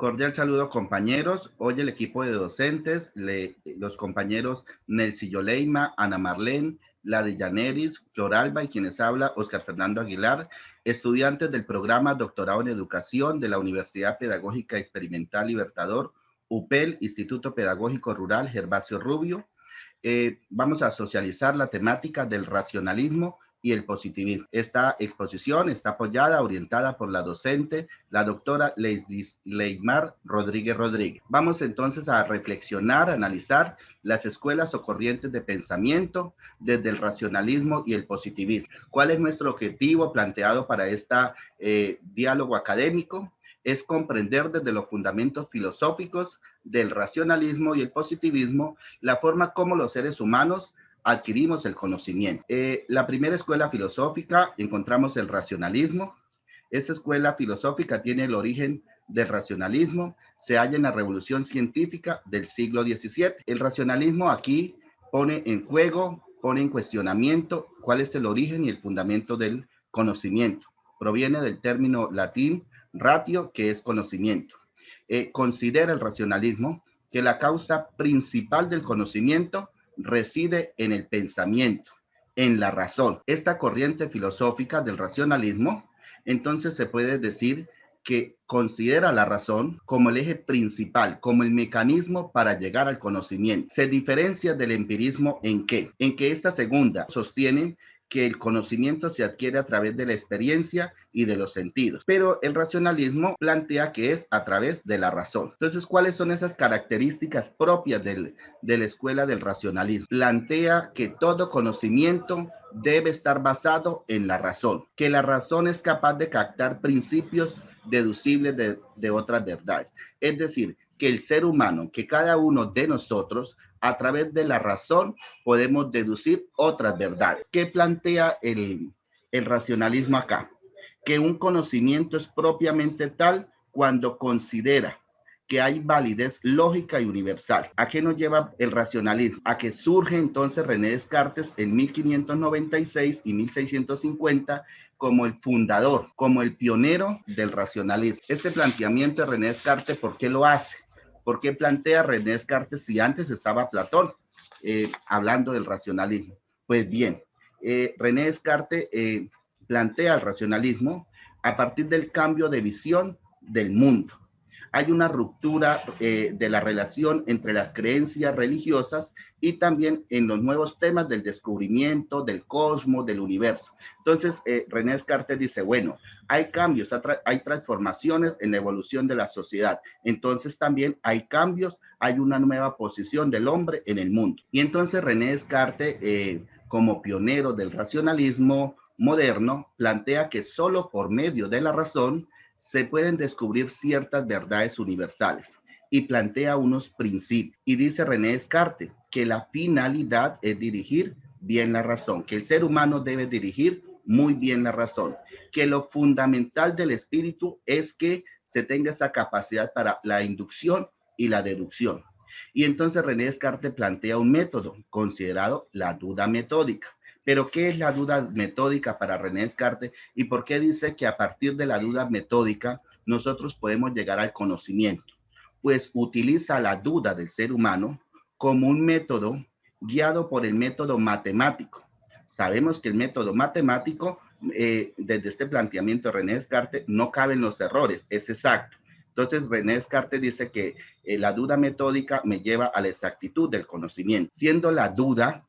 Cordial saludo, compañeros. Hoy el equipo de docentes, los compañeros Nelcy Yoleima, Ana Marlene, la de Yaneris, Floralba y quienes habla, Oscar Fernando Aguilar, estudiantes del programa Doctorado en Educación de la Universidad Pedagógica Experimental Libertador, UPEL, Instituto Pedagógico Rural Gervasio Rubio. Vamos a socializar la temática del racionalismo y el positivismo. Esta exposición está apoyada, orientada por la docente, la doctora Leymar Rodríguez Rodríguez. Vamos entonces a reflexionar, analizar las escuelas o corrientes de pensamiento desde el racionalismo y el positivismo. ¿Cuál es nuestro objetivo planteado para este diálogo académico? Es comprender desde los fundamentos filosóficos del racionalismo y el positivismo la forma como los seres humanos adquirimos el conocimiento. La primera escuela filosófica encontramos el racionalismo. Esta escuela filosófica tiene el origen del racionalismo, se halla en la revolución científica del siglo XVII. El racionalismo aquí pone en juego, pone en cuestionamiento cuál es el origen y el fundamento del conocimiento. Proviene del término latín ratio, que es conocimiento. Considera el racionalismo que la causa principal del conocimiento reside en el pensamiento, en la razón. Esta corriente filosófica del racionalismo, entonces se puede decir que considera la razón como el eje principal, como el mecanismo para llegar al conocimiento. Se diferencia del empirismo ¿en qué? En que esta segunda sostiene que el conocimiento se adquiere a través de la experiencia y de los sentidos, pero el racionalismo plantea que es a través de la razón. Entonces, ¿cuáles son esas características propias de la escuela del racionalismo? Plantea que todo conocimiento debe estar basado en la razón, que la razón es capaz de captar principios deducibles de otras verdades. Es decir, que el ser humano, que cada uno de nosotros, a través de la razón, podemos deducir otras verdades. ¿Qué plantea el racionalismo acá? Que un conocimiento es propiamente tal cuando considera que hay validez lógica y universal. ¿A qué nos lleva el racionalismo? A que surge entonces René Descartes en 1596 y 1650 como el fundador, como el pionero del racionalismo. Este planteamiento de René Descartes, ¿por qué lo hace? ¿Por qué plantea René Descartes si antes estaba Platón hablando del racionalismo? Pues bien, René Descartes plantea el racionalismo a partir del cambio de visión del mundo. Hay una ruptura de la relación entre las creencias religiosas y también en los nuevos temas del descubrimiento, del cosmos, del universo. Entonces, René Descartes dice, bueno, hay cambios, hay transformaciones en la evolución de la sociedad. Entonces también hay cambios, hay una nueva posición del hombre en el mundo. Y entonces René Descartes, como pionero del racionalismo moderno, plantea que solo por medio de la razón se pueden descubrir ciertas verdades universales y plantea unos principios. Y dice René Descartes que la finalidad es dirigir bien la razón, que el ser humano debe dirigir muy bien la razón, que lo fundamental del espíritu es que se tenga esa capacidad para la inducción y la deducción. Y entonces René Descartes plantea un método considerado la duda metódica. Pero ¿qué es la duda metódica para René Descartes y por qué dice que a partir de la duda metódica nosotros podemos llegar al conocimiento? Pues utiliza la duda del ser humano como un método guiado por el método matemático. Sabemos que el método matemático, desde este planteamiento de René Descartes, no caben los errores, es exacto. Entonces René Descartes dice que la duda metódica me lleva a la exactitud del conocimiento, siendo la duda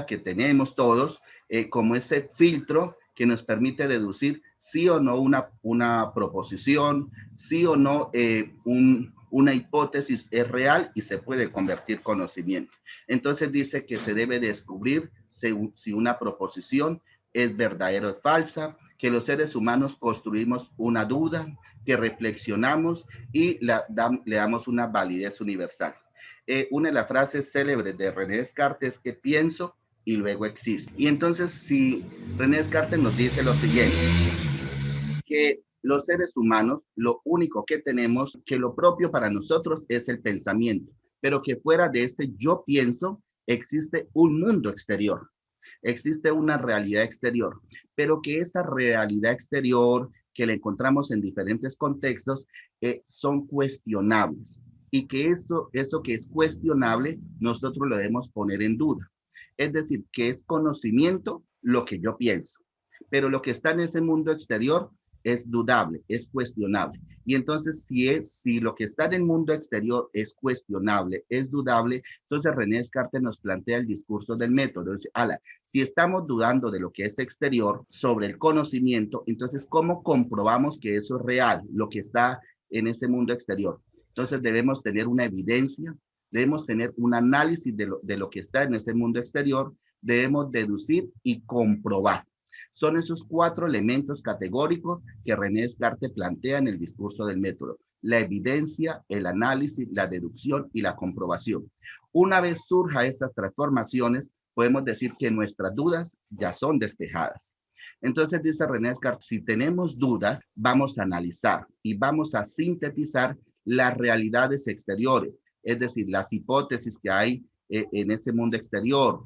que tenemos todos como ese filtro que nos permite deducir sí o no una proposición, sí o no una hipótesis es real y se puede convertir en conocimiento. Entonces dice que se debe descubrir si una proposición es verdadera o falsa, que los seres humanos construimos una duda, que reflexionamos y le damos una validez universal. Una de las frases célebres de René Descartes es que pienso y luego existo. Y entonces, si René Descartes nos dice lo siguiente, que los seres humanos, lo único que tenemos, que lo propio para nosotros es el pensamiento, pero que fuera de este yo pienso, existe un mundo exterior, existe una realidad exterior, pero que esa realidad exterior que la encontramos en diferentes contextos son cuestionables y que eso que es cuestionable nosotros lo debemos poner en duda. Es decir, que es conocimiento lo que yo pienso, pero lo que está en ese mundo exterior es dudable, es cuestionable. Y entonces, si lo que está en el mundo exterior es cuestionable, es dudable, entonces René Descartes nos plantea el discurso del método. Dice, ala, si estamos dudando de lo que es exterior sobre el conocimiento, entonces, ¿cómo comprobamos que eso es real, lo que está en ese mundo exterior? Entonces, debemos tener una evidencia, debemos tener un análisis de lo que está en ese mundo exterior, debemos deducir y comprobar. Son esos 4 elementos categóricos que René Descartes plantea en el discurso del método: la evidencia, el análisis, la deducción y la comprobación. Una vez surja estas transformaciones, podemos decir que nuestras dudas ya son despejadas. Entonces dice René Descartes, si tenemos dudas, vamos a analizar y vamos a sintetizar las realidades exteriores, es decir, las hipótesis que hay en ese mundo exterior.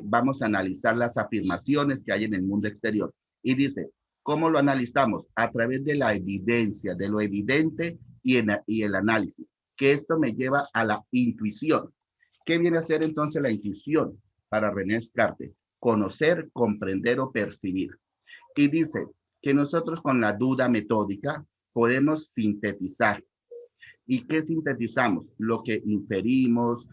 Vamos a analizar las afirmaciones que hay en el mundo exterior. Y dice, ¿cómo lo analizamos? A través de la evidencia, de lo evidente y el análisis, que esto me lleva a la intuición. ¿Qué viene a ser entonces la intuición para René Descartes? Conocer, comprender o percibir. Y dice que nosotros con la duda metódica podemos sintetizar. ¿Y qué sintetizamos? Lo que inferimos,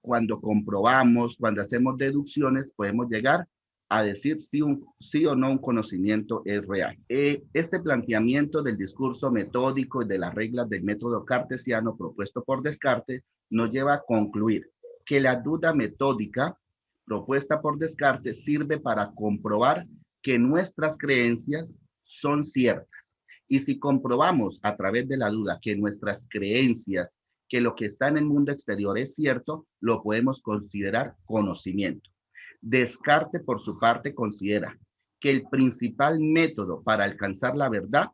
cuando comprobamos, cuando hacemos deducciones, podemos llegar a decir sí o no un conocimiento es real. Este planteamiento del discurso metódico y de las reglas del método cartesiano propuesto por Descartes nos lleva a concluir que la duda metódica propuesta por Descartes sirve para comprobar que nuestras creencias son ciertas. Y si comprobamos a través de la duda que nuestras creencias, que lo que está en el mundo exterior es cierto, lo podemos considerar conocimiento. Descartes, por su parte, considera que el principal método para alcanzar la verdad,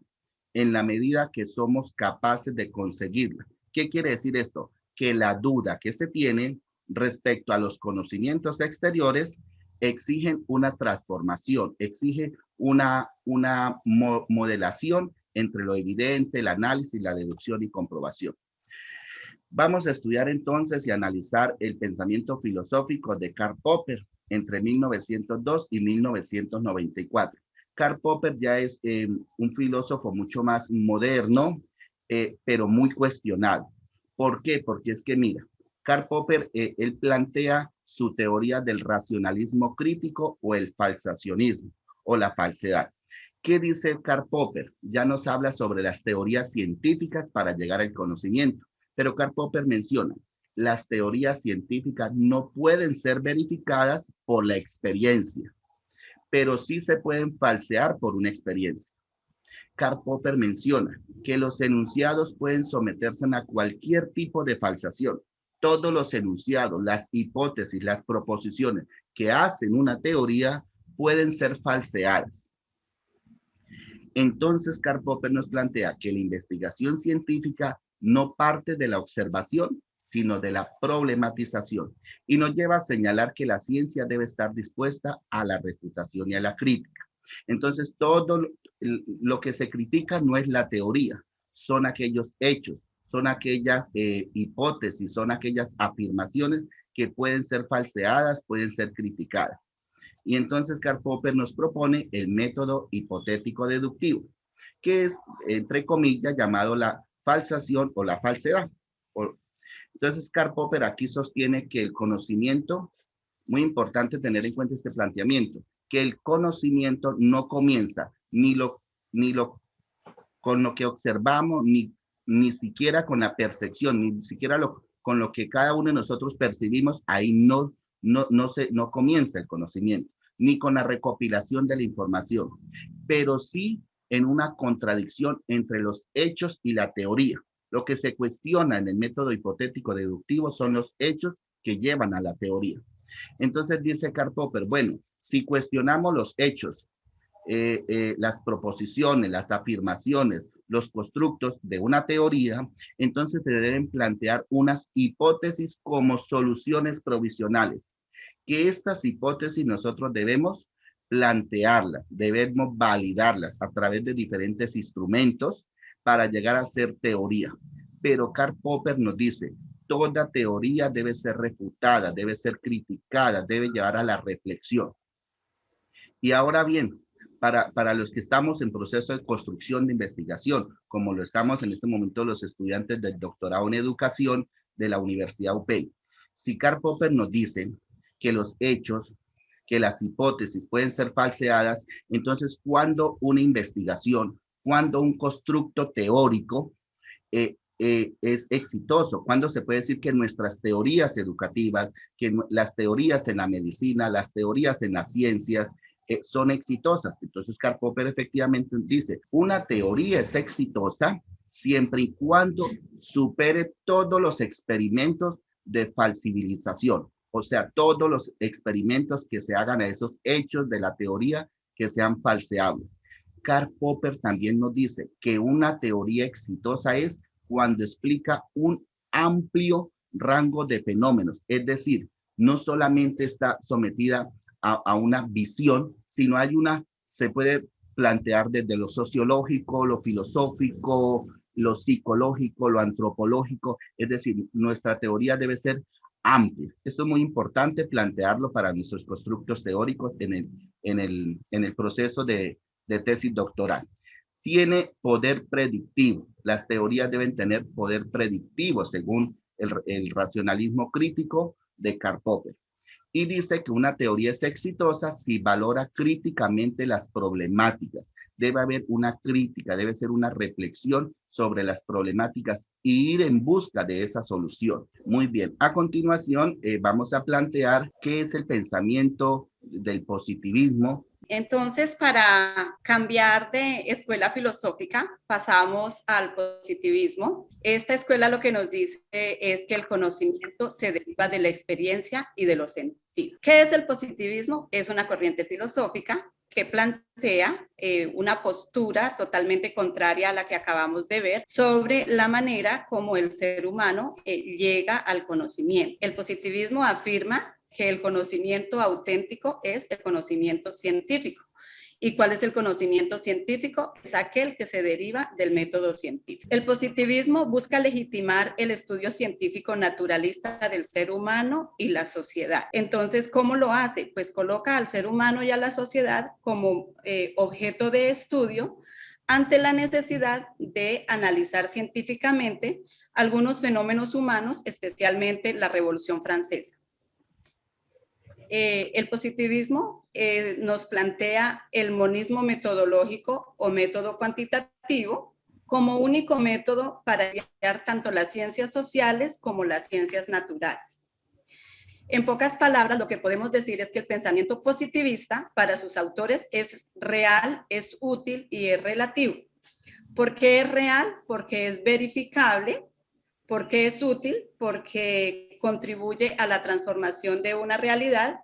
en la medida que somos capaces de conseguirla. ¿Qué quiere decir esto? Que la duda que se tiene respecto a los conocimientos exteriores exigen una transformación, exige una modelación entre lo evidente, el análisis, la deducción y comprobación. Vamos a estudiar entonces y analizar el pensamiento filosófico de Karl Popper entre 1902 y 1994. Karl Popper ya es un filósofo mucho más moderno, pero muy cuestionado. ¿Por qué? Porque es que mira, Karl Popper, él plantea su teoría del racionalismo crítico o el falsacionismo o la falsedad. ¿Qué dice Karl Popper? Ya nos habla sobre las teorías científicas para llegar al conocimiento. Pero Karl Popper menciona, las teorías científicas no pueden ser verificadas por la experiencia, pero sí se pueden falsear por una experiencia. Karl Popper menciona que los enunciados pueden someterse a cualquier tipo de falsación. Todos los enunciados, las hipótesis, las proposiciones que hacen una teoría pueden ser falseadas. Entonces, Karl Popper nos plantea que la investigación científica no parte de la observación, sino de la problematización, y nos lleva a señalar que la ciencia debe estar dispuesta a la refutación y a la crítica. Entonces, todo lo que se critica no es la teoría, son aquellos hechos, son aquellas hipótesis, son aquellas afirmaciones que pueden ser falseadas, pueden ser criticadas. Y entonces Karl Popper nos propone el método hipotético deductivo, que es, entre comillas, llamado la falsación o la falsedad. Entonces Karl Popper aquí sostiene que el conocimiento, muy importante tener en cuenta este planteamiento, que el conocimiento no comienza ni lo con lo que observamos, ni siquiera con la percepción, ni siquiera con lo que cada uno de nosotros percibimos, ahí no comienza el conocimiento, ni con la recopilación de la información, pero sí en una contradicción entre los hechos y la teoría. Lo que se cuestiona en el método hipotético deductivo son los hechos que llevan a la teoría. Entonces dice Karl Popper, bueno, si cuestionamos los hechos, las proposiciones, las afirmaciones, los constructos de una teoría, entonces se deben plantear unas hipótesis como soluciones provisionales, que estas hipótesis nosotros debemos plantearlas, debemos validarlas a través de diferentes instrumentos para llegar a ser teoría. Pero Karl Popper nos dice, toda teoría debe ser refutada, debe ser criticada, debe llevar a la reflexión. Y ahora bien, para los que estamos en proceso de construcción de investigación, como lo estamos en este momento los estudiantes del doctorado en educación de la Universidad UPEI, si Karl Popper nos dice que los hechos, que las hipótesis pueden ser falseadas, entonces, ¿cuándo una investigación, cuándo un constructo teórico es exitoso? ¿Cuándo se puede decir que nuestras teorías educativas, que las teorías en la medicina, las teorías en las ciencias, son exitosas? Entonces, Karl Popper efectivamente dice, una teoría es exitosa siempre y cuando supere todos los experimentos de falsibilización, o sea, todos los experimentos que se hagan a esos hechos de la teoría que sean falseables. Karl Popper también nos dice que una teoría exitosa es cuando explica un amplio rango de fenómenos, es decir, no solamente está sometida a una visión, sino hay una, se puede plantear desde lo sociológico, lo filosófico, lo psicológico, lo antropológico, es decir, nuestra teoría debe ser amplia. Esto es muy importante plantearlo para nuestros constructos teóricos en el proceso de tesis doctoral. Tiene poder predictivo. Las teorías deben tener poder predictivo según el racionalismo crítico de Karl Popper. Y dice que una teoría es exitosa si valora críticamente las problemáticas. Debe haber una crítica, debe ser una reflexión sobre las problemáticas e ir en busca de esa solución. Muy bien, a continuación vamos a plantear qué es el pensamiento del positivismo. Entonces, para cambiar de escuela filosófica, pasamos al positivismo. Esta escuela lo que nos dice es que el conocimiento se deriva de la experiencia y de los sentidos. ¿Qué es el positivismo? Es una corriente filosófica que plantea una postura totalmente contraria a la que acabamos de ver sobre la manera como el ser humano llega al conocimiento. El positivismo afirma que el conocimiento auténtico es el conocimiento científico. ¿Y cuál es el conocimiento científico? Es aquel que se deriva del método científico. El positivismo busca legitimar el estudio científico naturalista del ser humano y la sociedad. Entonces, ¿cómo lo hace? Pues coloca al ser humano y a la sociedad como objeto de estudio ante la necesidad de analizar científicamente algunos fenómenos humanos, especialmente la Revolución Francesa. El positivismo nos plantea el monismo metodológico o método cuantitativo como único método para estudiar tanto las ciencias sociales como las ciencias naturales. En pocas palabras, lo que podemos decir es que el pensamiento positivista para sus autores es real, es útil y es relativo. ¿Por qué es real? Porque es verificable. ¿Por qué es útil? Porque contribuye a la transformación de una realidad.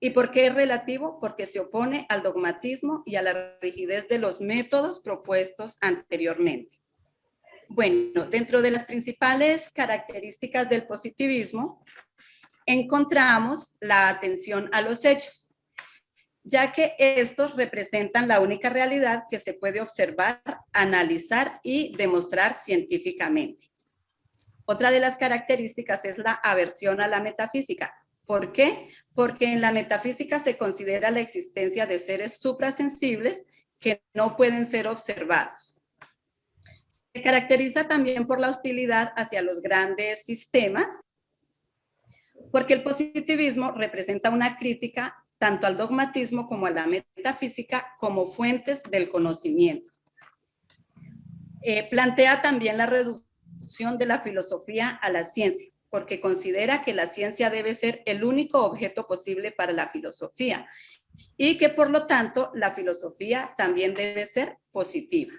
¿Y por qué es relativo? Porque se opone al dogmatismo y a la rigidez de los métodos propuestos anteriormente. Bueno, dentro de las principales características del positivismo, encontramos la atención a los hechos, ya que estos representan la única realidad que se puede observar, analizar y demostrar científicamente. Otra de las características es la aversión a la metafísica. ¿Por qué? Porque en la metafísica se considera la existencia de seres suprasensibles que no pueden ser observados. Se caracteriza también por la hostilidad hacia los grandes sistemas, porque el positivismo representa una crítica tanto al dogmatismo como a la metafísica como fuentes del conocimiento. Plantea también la reducción de la filosofía a la ciencia, porque considera que la ciencia debe ser el único objeto posible para la filosofía y que por lo tanto la filosofía también debe ser positiva.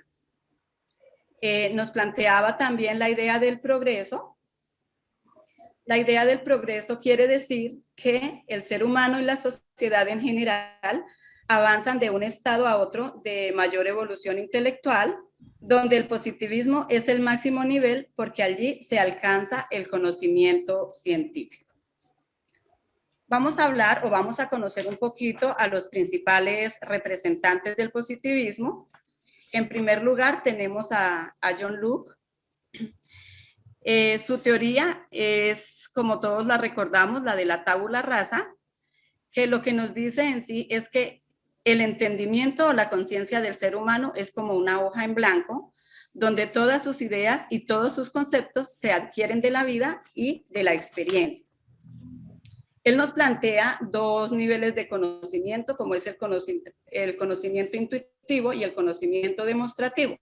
Nos planteaba también la idea del progreso. La idea del progreso quiere decir que el ser humano y la sociedad en general avanzan de un estado a otro de mayor evolución intelectual, donde el positivismo es el máximo nivel porque allí se alcanza el conocimiento científico. Vamos a hablar o vamos a conocer un poquito a los principales representantes del positivismo. En primer lugar, tenemos a John Locke. Su teoría es, como todos la recordamos, la de la tabula rasa, que lo que nos dice en sí es que el entendimiento o la conciencia del ser humano es como una hoja en blanco, donde todas sus ideas y todos sus conceptos se adquieren de la vida y de la experiencia. Él nos plantea dos niveles de conocimiento, como es el conocimiento intuitivo y el conocimiento demostrativo.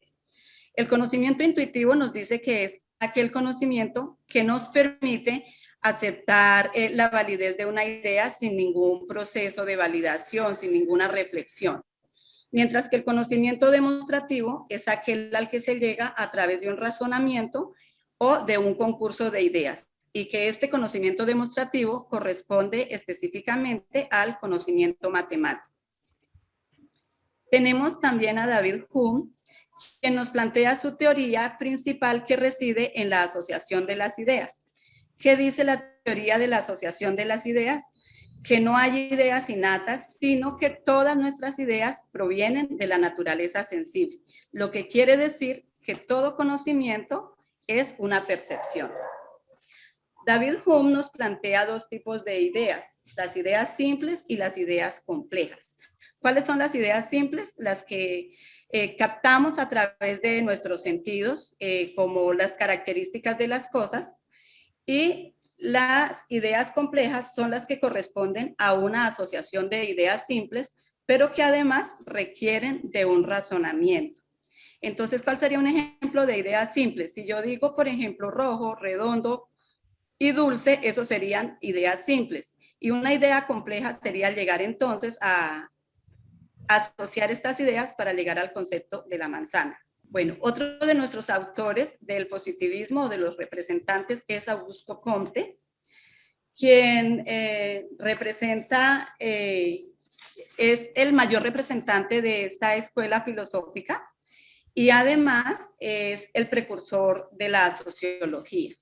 El conocimiento intuitivo nos dice que es aquel conocimiento que nos permite aceptar la validez de una idea sin ningún proceso de validación, sin ninguna reflexión. Mientras que el conocimiento demostrativo es aquel al que se llega a través de un razonamiento o de un concurso de ideas, y que este conocimiento demostrativo corresponde específicamente al conocimiento matemático. Tenemos también a David Hume, quien nos plantea su teoría principal, que reside en la asociación de las ideas. ¿Qué dice la teoría de la asociación de las ideas? Que no hay ideas innatas, sino que todas nuestras ideas provienen de la naturaleza sensible, lo que quiere decir que todo conocimiento es una percepción. David Hume nos plantea dos tipos de ideas, las ideas simples y las ideas complejas. ¿Cuáles son las ideas simples? Las que captamos a través de nuestros sentidos, como las características de las cosas, y las ideas complejas son las que corresponden a una asociación de ideas simples, pero que además requieren de un razonamiento. Entonces, ¿cuál sería un ejemplo de ideas simples? Si yo digo, por ejemplo, rojo, redondo y dulce, eso serían ideas simples. Y una idea compleja sería llegar entonces a asociar estas ideas para llegar al concepto de la manzana. Bueno, otro de nuestros autores del positivismo o de los representantes es Augusto Comte, quien representa, es el mayor representante de esta escuela filosófica y además es el precursor de la sociología.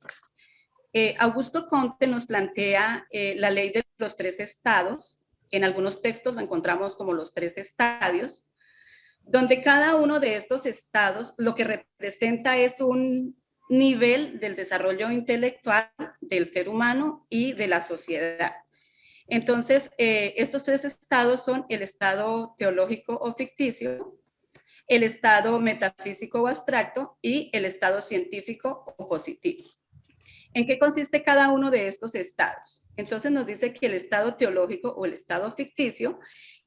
Augusto Comte nos plantea la ley de los tres estados. En algunos textos lo encontramos como los tres estadios, donde cada uno de estos estados lo que representa es un nivel del desarrollo intelectual del ser humano y de la sociedad. Entonces, estos tres estados son el estado teológico o ficticio, el estado metafísico o abstracto y el estado científico o positivo. ¿En qué consiste cada uno de estos estados? Entonces nos dice que el estado teológico o el estado ficticio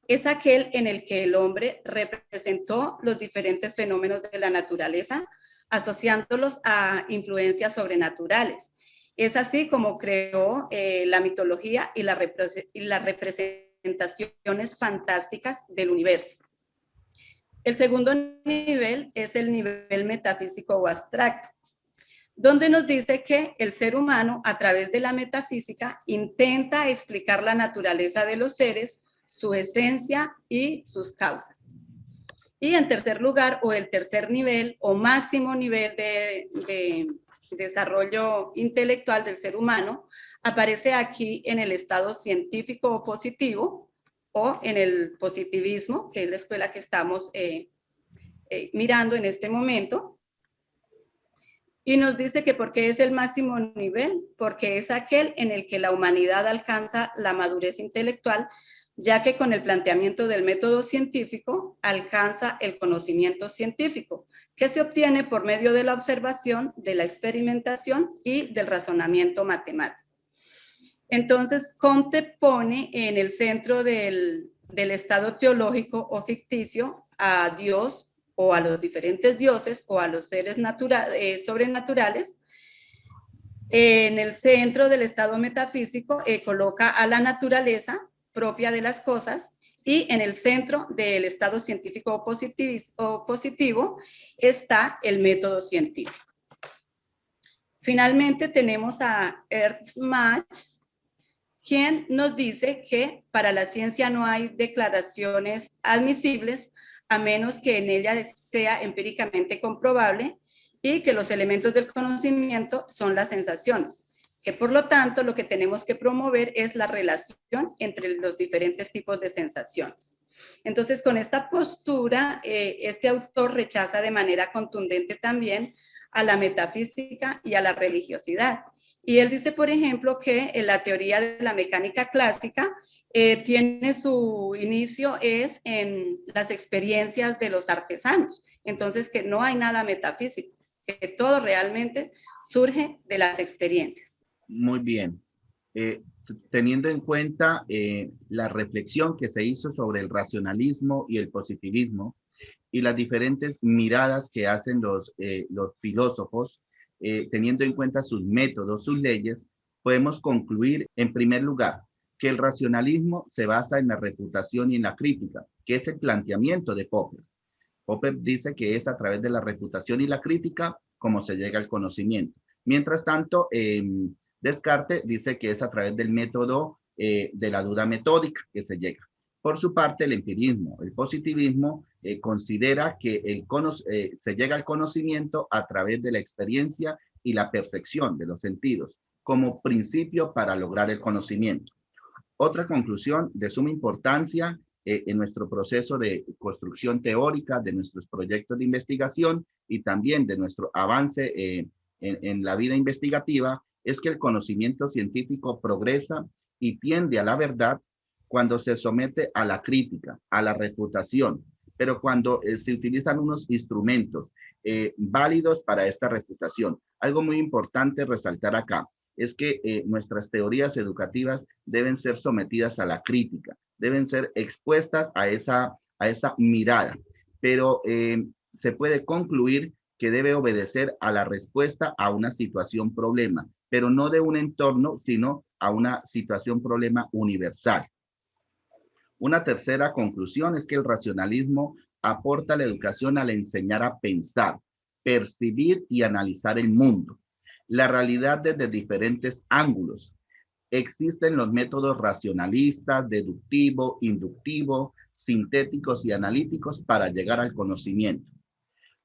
es aquel en el que el hombre representó los diferentes fenómenos de la naturaleza, asociándolos a influencias sobrenaturales. Es así como creó la mitología y las representaciones fantásticas del universo. El segundo nivel es el nivel metafísico o abstracto, donde nos dice que el ser humano, a través de la metafísica, intenta explicar la naturaleza de los seres, su esencia y sus causas. Y en tercer lugar, o el tercer nivel o máximo nivel de desarrollo intelectual del ser humano, aparece aquí en el estado científico o positivo, o en el positivismo, que es la escuela que estamos mirando en este momento. Y nos dice que ¿por qué es el máximo nivel? Porque es aquel en el que la humanidad alcanza la madurez intelectual, ya que con el planteamiento del método científico alcanza el conocimiento científico, que se obtiene por medio de la observación, de la experimentación y del razonamiento matemático. Entonces, Comte pone en el centro del estado teológico o ficticio a Dios, o a los diferentes dioses o a los seres sobrenaturales. En el centro del estado metafísico coloca a la naturaleza propia de las cosas, y en el centro del estado científico o positivo está el método científico. Finalmente tenemos a Ernst Mach, quien nos dice que para la ciencia no hay declaraciones admisibles a menos que en ella sea empíricamente comprobable, y que los elementos del conocimiento son las sensaciones, que por lo tanto lo que tenemos que promover es la relación entre los diferentes tipos de sensaciones. Entonces, con esta postura, este autor rechaza de manera contundente también a la metafísica y a la religiosidad. Y él dice, por ejemplo, que la teoría de la mecánica clásica tiene su inicio es en las experiencias de los artesanos. Entonces, que no hay nada metafísico, que todo realmente surge de las experiencias. Muy bien. Teniendo en cuenta la reflexión que se hizo sobre el racionalismo y el positivismo y las diferentes miradas que hacen los filósofos, teniendo en cuenta sus métodos, sus leyes, podemos concluir, en primer lugar, que el racionalismo se basa en la refutación y en la crítica, que es el planteamiento de Popper. Popper dice que es a través de la refutación y la crítica como se llega al conocimiento. Mientras tanto, Descartes dice que es a través del método de la duda metódica que se llega. Por su parte, el empirismo, el positivismo, considera que se llega al conocimiento a través de la experiencia y la percepción de los sentidos como principio para lograr el conocimiento. Otra conclusión de suma importancia en nuestro proceso de construcción teórica, de nuestros proyectos de investigación y también de nuestro avance en la vida investigativa, es que el conocimiento científico progresa y tiende a la verdad cuando se somete a la crítica, a la refutación, pero cuando se utilizan unos instrumentos válidos para esta refutación. Algo muy importante resaltar acá es que nuestras teorías educativas deben ser sometidas a la crítica, deben ser expuestas a esa mirada, pero se puede concluir que debe obedecer a la respuesta a una situación problema, pero no de un entorno, sino a una situación problema universal. Una tercera conclusión es que el racionalismo aporta a la educación al enseñar a pensar, percibir y analizar el mundo, la realidad desde diferentes ángulos. Existen los métodos racionalistas, deductivo, inductivo, sintéticos y analíticos para llegar al conocimiento.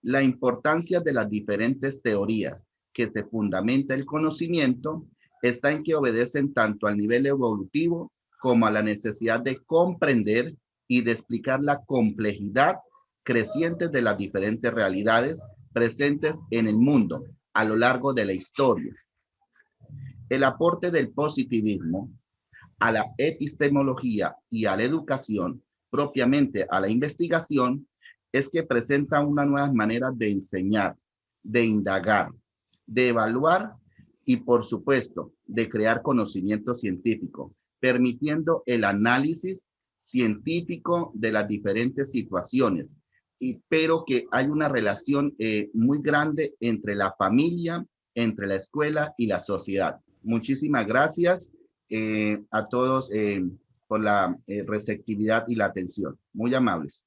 La importancia de las diferentes teorías que se fundamenta el conocimiento está en que obedecen tanto al nivel evolutivo como a la necesidad de comprender y de explicar la complejidad creciente de las diferentes realidades presentes en el mundo a lo largo de la historia. El aporte del positivismo a la epistemología y a la educación, propiamente a la investigación, es que presenta una nueva manera de enseñar, de indagar, de evaluar y, por supuesto, de crear conocimiento científico, permitiendo el análisis científico de las diferentes situaciones, pero que hay una relación muy grande entre la familia, entre la escuela y la sociedad. Muchísimas gracias a todos por la receptividad y la atención. Muy amables.